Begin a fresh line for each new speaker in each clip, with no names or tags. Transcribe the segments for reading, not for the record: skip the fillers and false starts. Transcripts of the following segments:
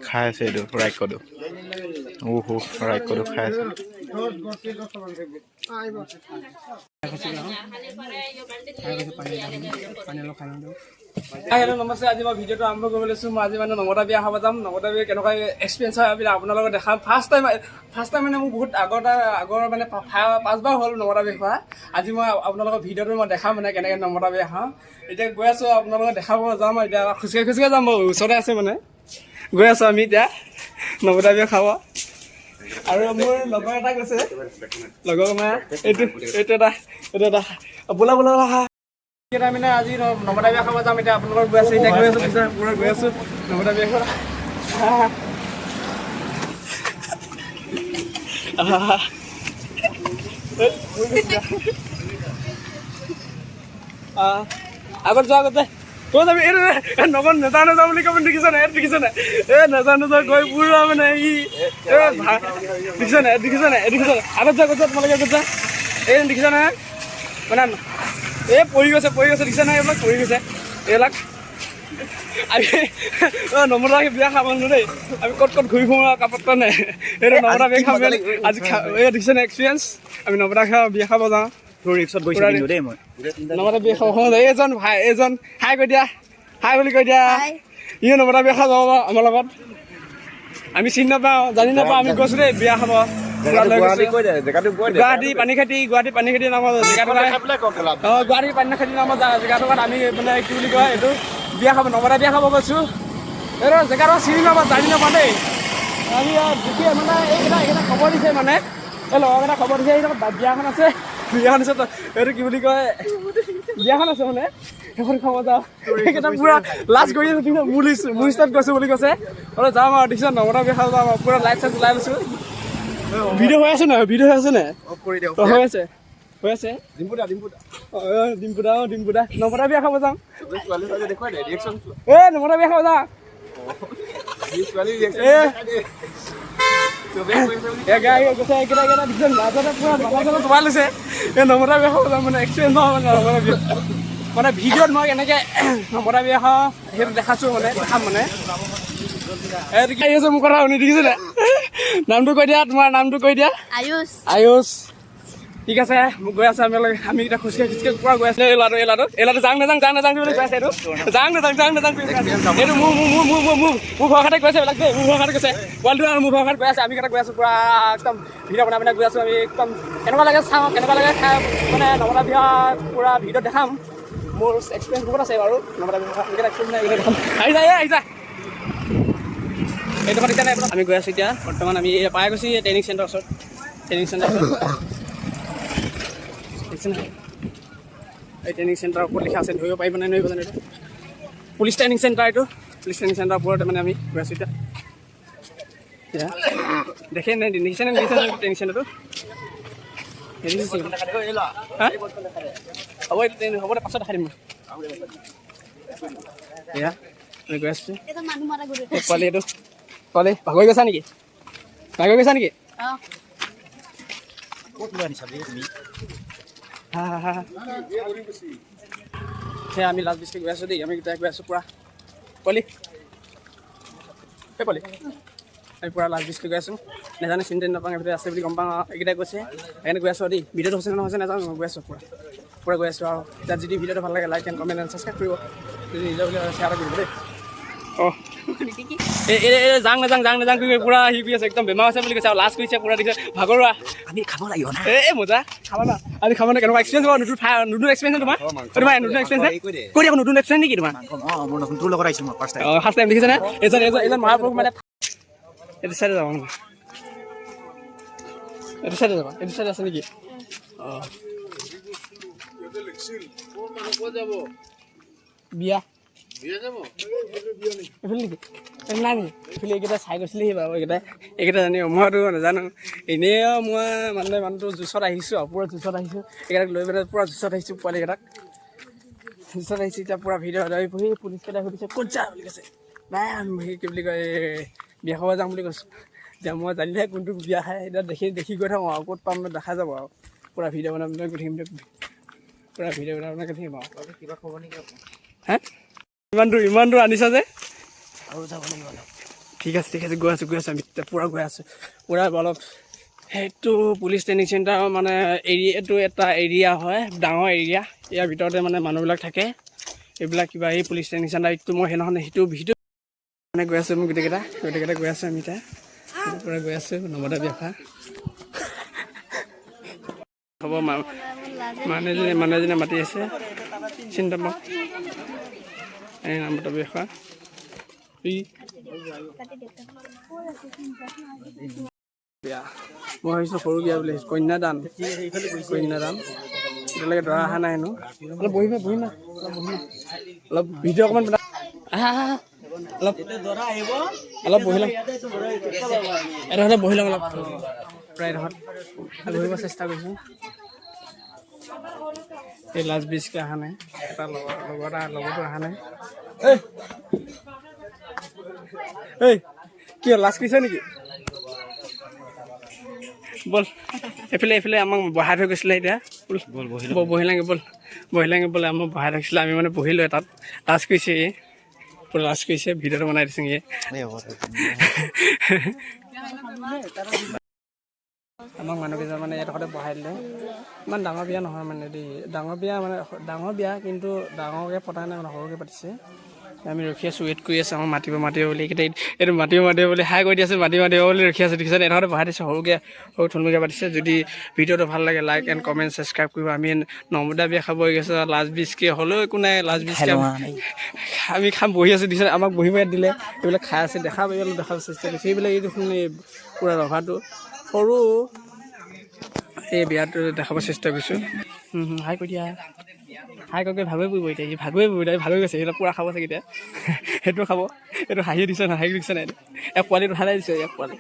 খাই আছে এইটো ৰাইকটো ৰাইকটো খাই আছে
হেল্ল' নমস্তে আজি মই ভিডিঅ'টো আৰম্ভ কৰিব লৈছোঁ মই আজি মানে নমতা বিয়া খাব যাম নমতা বিয়া কেনেকুৱা এক্সপিৰিয়েঞ্চ হয় আমি আপোনালোকক দেখাম ফাৰ্ষ্ট টাইম মানে মোৰ বহুত আগৰ মানে 5বাৰ হ'ল নমতা বিয়া খোৱা আজি মই আপোনালোকৰ ভিডিঅ'টো মই দেখাম মানে কেনেকৈ নমতা বিয়া খাওঁ এতিয়া গৈ আছোঁ আপোনালোকক দেখাব যাম এতিয়া খোজকাঢ়ি যাম মই ওচৰতে আছে মানে গৈ আছোঁ আমি এতিয়া নমতা বিয়া খাব আৰু মোৰ লগৰ এটা গৈছে লগৰ মানে এইটো এটা বোলা এতিয়া মানে আজি নমতা বিয়া খাব যাম এতিয়া আপোনালোকৰ গৈ আছোঁ এতিয়া গৈ আছোঁ পুৰা গৈ আছোঁ নমতা বিয়া খাব আগত যোৱা আগতে ক'ত যাবি এই নগন নেজানো যাওঁ বুলি ক'ব দেখিছ নাই এই নেজানো যা গৈ পুৰা মানে দেখিছ নাই আগত যোৱা তোমালোকে আগত যা এই দেখিছ নাই মানে এই পৰি গৈছে দেখিছে নাই এইবিলাক পৰি গৈছে এইবিলাক আমি নমতা বিয়া খাব নোৱাৰো দেই আমি ক'ত ঘূৰি ফুৰোঁ কাপোৰটা নাই এইটো নমতা বিয়া খাব আজি এই দেখিছে নাই এক্সপিৰিয়েঞ্চ আমি নমতা বিয়া খাব যাওঁ নমতা বিয়া খাব এইজন হাই কৈ দিয়া হাই বুলি কৈ দিয়া ইও নমতা বিয়া খাব যাব আমাৰ লগত আমি চিনি নাপাওঁ জানি নাপাওঁ আমি গৈছোঁ দেই বিয়া খাব গুৱাহাটী পানীখাইটি নামৰ জেগাটো গুৱাহাটী পানীখাইটি নামৰ জেগাটোত আমি মানে কি বুলি কয় এইটো বিয়া খাব নমতা বিয়া খাব গৈছোঁ এইটো জেগাটো চিনি নাপাওঁ জানি নাপাওঁ দেই আমি দেখি মানে এইকেইটা খবৰ দিছে মানে এই লগৰকেইটা খবৰ দিছে এইটো বিয়াখন আছে এইটো কি বুলি কয় বিয়াখন আছে মানে সেইখন খাব যাওঁ সেইকেইটা পুৰা লাজ কৰি আছে মোৰ ষ্টাৰ্ট গৈছোঁ বুলি কৈছে অলপ যাম আৰু দেখিছোঁ নমতা বিয়া খাব যাম আৰু পুৰা লাইট চাইট ওলাই লৈছোঁ ভিডিঅ' হৈ আছে ডিম্পুদা নমতা বিয়া খাব যাওঁ নমতা বিয়া খাব যাওঁ তোমাৰ লৈছে এই নমতা বিয়া খাব যাওঁ মানে এক্সপিৰিয়েঞ্চ নহয় মানে নমতা বিয়া মানে ভিডিঅ'ত মই এনেকৈ নমতা বিয়া খাওঁ সেইটো দেখাছোঁ মানে দেখাম মানে মোৰ কথা শুনি দেখিছিলে নামটো কৈ দিয়া তোমাৰ নামটো কৈ দিয়া আয়ুষ ঠিক আছে মোক গৈ আছে আমি এতিয়া খোজকাঢ়ি পুৰা গৈ আছে এই ল'ৰাটো যাং নাযাং বুলি কৈ আছে এইটো যাং নাযাং এইটো মোৰ ভৰসাতে কৈছে এইবিলাক দেই মোৰ ভৰসাতে কৈছে পোৱালিটো আৰু মোৰ ভৰসাত গৈ আছে আমি কেইটা গৈ আছোঁ পুৰা একদম ভিডিঅ' বনাই গৈ আছোঁ আমি একদম কেনেকুৱা লাগে চাওঁ কেনেকুৱা লাগে খাই মানে নমতা বিয়া পুৰা ভিডিঅ'ত দেখাম মোৰ এক্সপিৰিয়েঞ্চ বহুত আছে বাৰু নমতা বিয়া দেখাম আহি যায় এইডোখৰত এতিয়া নাই আমি গৈ আছোঁ এতিয়া বৰ্তমান আমি পাই গৈছোঁ ট্ৰেইনিং চেণ্টাৰৰ ওচৰত এই ট্ৰেইনিং চেণ্টাৰৰ ওপৰত লিখা আছে ধৰিব পাৰিব নে নোৱাৰিব জানো এইটো police training centre police training চেণ্টাৰৰ ওপৰত মানে আমি গৈ আছোঁ এতিয়া দেখে নে দেখিছে ট্ৰেইনিং চেণ্টাৰটো হ'ব দে পাছত দেখাই দিম এয়া আমি গৈ আছোঁ পোৱালি এইটো পোৱালি ভাগৰি গৈছা নেকি সেয়া আমি লাষ্ট বিস্কে গৈ আছোঁ দেই আমি গোটাই গৈ আছোঁ পুৰা পোৱালি এই পোৱালি আমি পুৰা লাষ্ট বিস্কে গৈ আছোঁ নাজানো চিন্তা নাপাওঁ এইফালে আছে বুলি গম পাওঁ এইকেইটাই গৈছে সেইকাৰণে গৈ আছোঁ দেই ভিডিঅ'টো হৈছে নহৈছে নাজানো গৈ আছোঁ পুৰা গৈ আছোঁ আৰু তাত যদি ভিডিঅ'টো ভাল লাগে like and comment and subscribe কৰিব যদি নিজৰ বুলি শ্বেয়াৰ কৰিব দেই যাং নাযাং পুৰা আহি আছে একদম বেমাৰ আছে বুলি কৈছে আৰু লাষ্ট কৰিছে পুৰা দিছে ভাগৰুৱা আমি খাব লাগিব না মজা খাবা না আজি খাব না কেনেকুৱা এক্সপিৰিয়েঞ্চ হ'ব নতুন এক্সপিৰিয়েঞ্চ তোমাৰ নতুন এক্সপিৰিয়েঞ্চ কৈ দিয়া নতুন এক্সপিৰিয়েঞ্চ নেকি তোমাৰ তোৰ লগত আহিছোঁ মই ফাৰ্ষ্ট টাইম দেখিছে নে এজন মহাপুৰুষ মানে এইটো চাইডে যাব এইটো চাইডে আছে নেকি বিয়া এইফালে নেকি নাই নেকি এইফালে এইকেইটা চাই গৈছিলেহি বাৰু এইকেইটা জানি মইতো নাজানো এনেই মই মানে মানুহটো জুচত আহিছোঁ আৰু পুৰা জুচত আহিছোঁ এইকেইটাক লৈ পেলাই পুৰা জুচত আহিছোঁ পোৱালিকেইটাক জুচত আহিছোঁ এতিয়া পুৰা ভিডিঅ' লৈ পঢ়ি পুলিচকেইটাই সুধিছে ক'ত যা বুলি কৈছে নাই আমি কি বুলি কয় বিয়া খাব যাম বুলি কৈছোঁ এতিয়া মই জানিলে কোনটো বিয়া খাই এতিয়া দেখি গৈ থাকোঁ আৰু ক'ত পাম দেখা যাব আৰু পুৰা ভিডিঅ' বনাই গৈ থাকিম পুৰা ভিডিঅ' বনাই গৈ থাকিম আৰু কিবা খবৰ নেকি হে ইমান দূৰ আনিছা যে আৰু যাব লাগিব ঠিক আছে গৈ আছোঁ আমি পূৰা গৈ আছোঁ পূৰা অলপ সেইটো পুলিচ ট্ৰেইনিং চেণ্টাৰ মানে এৰিয়াটো এটা এৰিয়া হয় ডাঙৰ এৰিয়া ইয়াৰ ভিতৰতে মানে মানুহবিলাক থাকে এইবিলাক কিবা এই পুলিচ ট্ৰেইনিং চেণ্টাৰ এইটো মই সেইদিনাখন সেইটো মানে গৈ আছোঁ মই গোটেইকেইটা গৈ আছোঁ আমি এতিয়া পূৰা গৈ আছোঁ নৰ্মদা ব্যাসা হ'ব মানুহ এজনে মাতি আছে চিন্তা পাওঁ এই নৰ্মদা ব্যাসা বিয়া মই ভাবিছোঁ সৰু বিয়া বুলি ভাবিছোঁ কন্যাদান এতিয়ালৈকে দৰা অহা নাই হেনো অলপ বহিমা অলপ ভিডিঅ' অকণমান বনা অলপ বহি ল'ম এডোখৰতে বহি ল'ম অলপ প্ৰায় এডোখৰত বহিব চেষ্টা কৰিছোঁ এই লাষ্ট বিজকে অহা নাই এটা লগতো অহা নাই এই কি হ'ল লাজ কৰিছে নেকি বল এইফালে আমাক বহাই থৈ গৈছিলে এতিয়া বহিলাঙে বল আমাক বহাই থৈছিলে আমি মানে বহিলোঁ তাত লাজ কৰিছে পূৰা লাজ কৰিছে ভিডিঅ'টো বনাই দিছে আমাক মানুহকেইজন মানে এডোখৰতে বহাই দিলে ইমান ডাঙৰ বিয়া নহয় মানে দেই ডাঙৰ বিয়া কিন্তু ডাঙৰকৈ পতা নাই মানে সৰুকৈ পাতিছে আমি ৰখি আছোঁ ৱেইট কৰি আছোঁ আমাক মাতিব বুলি এইটো মাতিব বুলি হাই কৰি দি আছোঁ মাতিব বুলি ৰখি আছোঁ দেখিছে এডোখৰতে বহাই দিছে সৰু থুলমূলকৈ পাতিছে যদি ভিডিঅ'টো ভাল লাগে লাইক এণ্ড কমেণ্ট ছাবস্ক্ৰাইব কৰিব আমি নৰ্মদা বিয়া খাব গৈছোঁ লাষ্ট বিজকে হ'লেও একো নাই লাষ্ট বিজকে আমি খাম বহি আছোঁ দিছে আমাক বহিব ইয়াত দিলে এইবিলাক খাই আছে দেখাব চেষ্টা কৰিছে এইবিলাক এই দেখোন এই পূৰা ৰভাটো সৰু এই বিয়াটো দেখাব চেষ্টা কৰিছোঁ হাই কৰি দিয়া হাই কৈ ভাগৰি পৰিব এতিয়া ভাগৰি গৈছে সেইবিলাক পূৰা খাব চাগে এতিয়া সেইটো খাব এইটো হাঁহি দিছে নাই এক পোৱালিটো উঠাই দিছে এক পোৱালি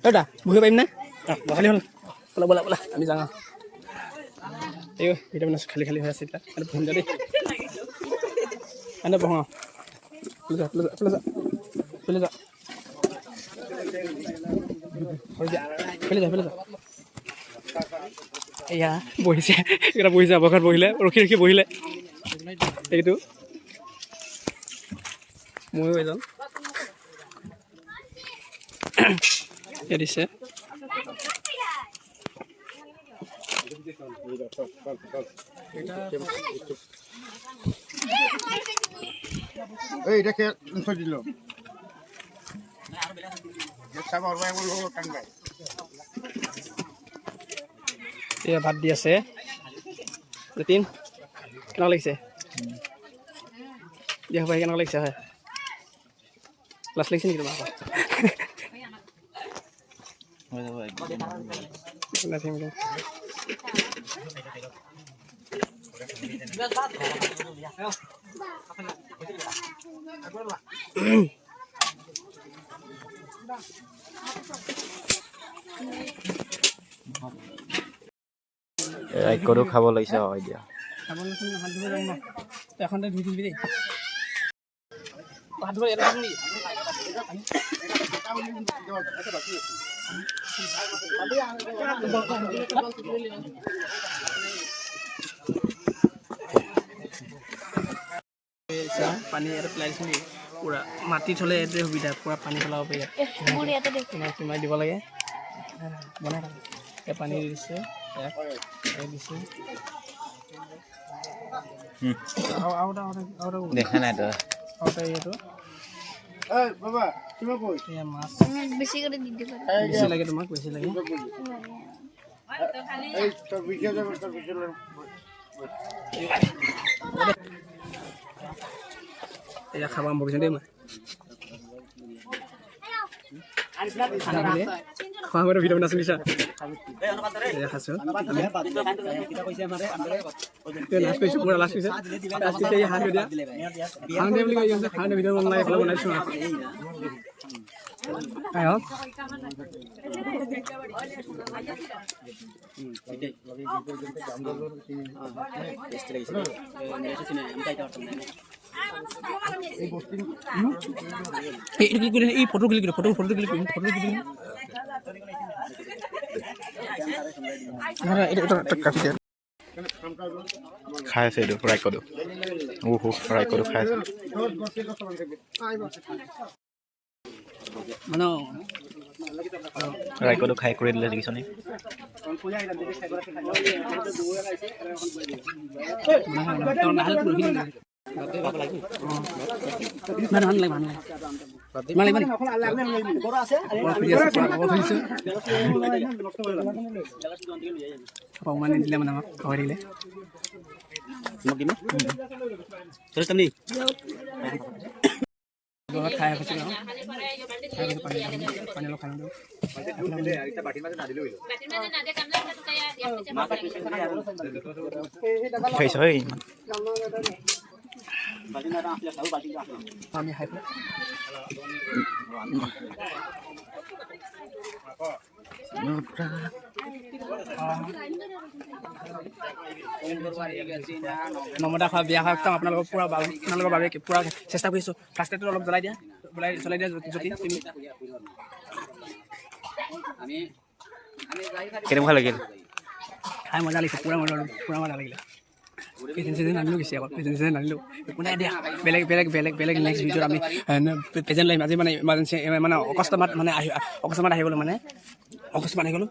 দাদা বহিব পাৰিম নে খালী হ'ল বলা আমি যাওঁ এই ভিডিঅ' খালী হৈ আছে এতিয়া বহিম দেই বহা যা এয়া বহিছে এইকেইটা বহিছে অৱঘাত বহিলে ৰখি বহিলে এইটো ময়ো এজন এয়া দিছে
এটাকে দিল
এয়া ভাত দি আছে যতীন কেনেকুৱা লাগিছে দিয়া ভাই কেনেকুৱা লাগিছে হয় লাজ লাগিছে নেকি তোমাৰ
ৰাইকৰো খাব লাগিছে হয় দিয়া
এখনতে ধুই দিবি দেই হাত ধুব পানী ইয়াতে পেলাই দিছোঁ নেকি পূৰা মাটিত হ'লে এইটোৱে সুবিধা পূৰা পানী পেলাব পাৰি সোমাই দিব লাগে বনাই থাকোঁ এতিয়া পানী দি দিছে দিছে
দেখা নাই তই
এইটো মাছ বেছি লাগে তোমাক বেছি লাগে এয়া খাব আৰম্ভ কৰিছোঁ দেই মই খোৱা সময়ত ভিডিঅ' বনাইছোঁ নিছা এয়া খাইছোঁ লাষ্ট কৰিছোঁ পূৰা লাষ্ট কৰিছে এই হাঁহ দিয়া বুলি কৈ আছে হাঁহ ভিডিঅ' বনাই এইফালে বনাইছোঁ আহক এই ফটো ক্লিক
খাই আছে এইটো ৰাইকটো ৰাইকটো খাই আছে ৰাইকটো খাই কৰি দিলে দেখিছনে
দিলে মানে আমাক খবৰ দিলে খাই পাইছোঁ পানী অলপ খাই
খাইছ
আমি খাই নমতা খোৱা বিয়া খোৱা একদম আপোনালোকৰ পূৰা আপোনালোকৰ বাবে পূৰা চেষ্টা কৰিছোঁ ফাৰ্ষ্টটো অলপ চলাই দিয়া যদি তুমি
কেনেকুৱা লাগিল
খাই মজা লাগিছে পূৰা মজা লাগিলে প্ৰেজেণ্ট চেজেণ্ট আনিলোঁ গৈছে আকৌ প্ৰেজেণ্ট চেজেণ্ট আনিলোঁ একো নাই দিয়া বেলেগ নেক্সট ভিডিঅ'ত আমি প্ৰেজেণ্ট লাগিম আজি মানে ইমাৰ্জেঞ্চি মানে অকস্মাত আহি গ'লোঁ মানে অকস্মাত আহি গ'লোঁ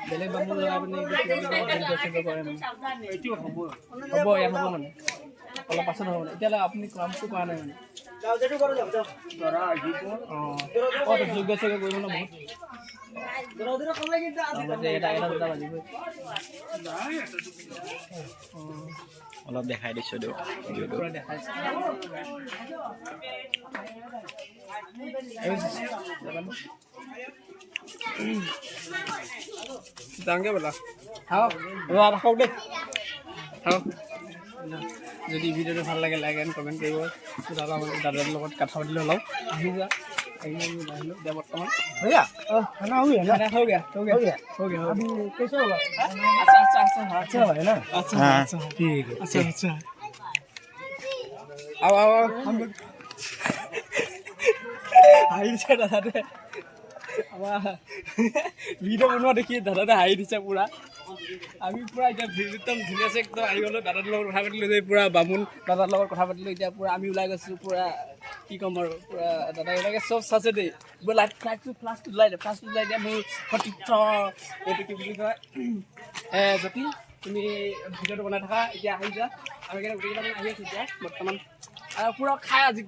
বেলেগ বামুণ ল'ৰা আপুনি হ'ব ইয়াত হ'ব মানে অলপ পাছত হ'ব মানে এতিয়ালৈ আপুনি কামটো কৰা নাই মানে অঁ যোগ্য চোগ্য কৰিব ন বহুত এটা দুটা বাজিবই
অলপ দেখাই দিছোঁ দিয়ক ভিডিঅ'টো।
পুৰা দেখাইছে যাওঁগে বোলা খাওক ৰাখক দেই খাওক। যদি ভিডিঅ'টো ভাল লাগে লাইক এণ্ড কমেণ্ট কৰিব। দাদাৰ লগত কথা পাতিলে অলপ আহি যোৱা আহিলোঁ এতিয়া বৰ্তমান হৈ গা খানা हो गया खाना हो गया हो गया हो गया अभी कैसे होगा अच्छा अच्छा अच्छा अच्छा है ना अच्छा अच्छा ठीक है अच्छा अच्छा आओ आओ हम लोग हाई दिছে দাদাতে আমাৰ ভিডিঅ' বনোৱা দেখি দাদাতে হাঁহি দিছে পুৰা। আমি পুৰা এতিয়া একদম ধুনীয়াছে একদম আহি গ'লোঁ দাদাৰ লগত কথা পাতিলোঁ যে পুৰা বামুণ দাদাৰ লগত কথা পাতিলোঁ। এতিয়া পুৰা আমি ওলাই গৈছোঁ পুৰা কি ক'ম আৰু পুৰা দাদাবিলাকে চব চাইছে দেই লাইট ফ্লাছটো ওলাই দিয়া মোৰ সতীৰ্থ এইটো কি বুলি কয় যদি তুমি ভিডিঅ'টো বনাই থাকা এতিয়া আহি যোৱা। আমি গোটেইকেইটা আহি আছোঁ এতিয়া বৰ্তমান আৰু পুৰা খাই আজি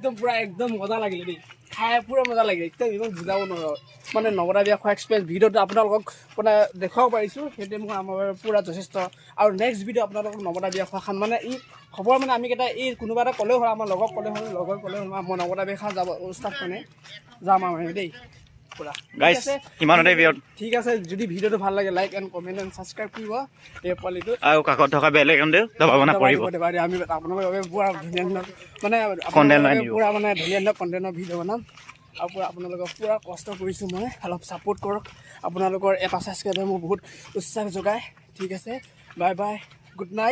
একদম মজা লাগিলে দেই খাই পুৰা মজা লাগিলে একদম ইমান বুজাব নোৱাৰোঁ মানে নৱদা বিয়া খোৱা এক্সপিৰিয়েঞ্চ ভিডিঅ'টো আপোনালোকক মানে দেখুৱাব পাৰিছোঁ সেইটোৱে মোৰ আমাৰ পুৰা যথেষ্ট। আৰু নেক্সট ভিডিঅ' আপোনালোকক নৱদা বিয়া খোৱা খাম মানে ই খবৰ মানে আমি কেইটা এই কোনোবা এটা ক'লেও হ'ল আমাৰ লগক ক'লেও হ'ল লগৰ ক'লেও হ'ল মই নৱদা বিয়া খোৱা যাব উৎসাহ মানে যাম আৰু দেই পুৰা
গাইছ ইমানতে ভিডিঅ'
ঠিক আছে। যদি ভিডিঅ'টো ভাল লাগে like and comment and subscribe কৰিব এই পোৱালিটো
আৰু কাষত থকা বেল আইকনটো দবাব নপৰিব।
আমি আপোনালোকৰ বাবে পুৰা ধুনীয়া ধুনীয়া মানে
কণ্টেণ্ট আনিব
পুৰা মানে ধুনীয়া ধুনীয়া কণ্টেণ্টৰ ভিডিঅ' বনাম আৰু পুৰা আপোনালোকক পুৰা কষ্ট কৰিছোঁ মই অলপ ছাপোৰ্ট কৰক। আপোনালোকৰ এটা ছাবস্ক্ৰাইবে মোক বহুত উৎসাহ যোগায়। ঠিক আছে বাই বাই গুড নাইট।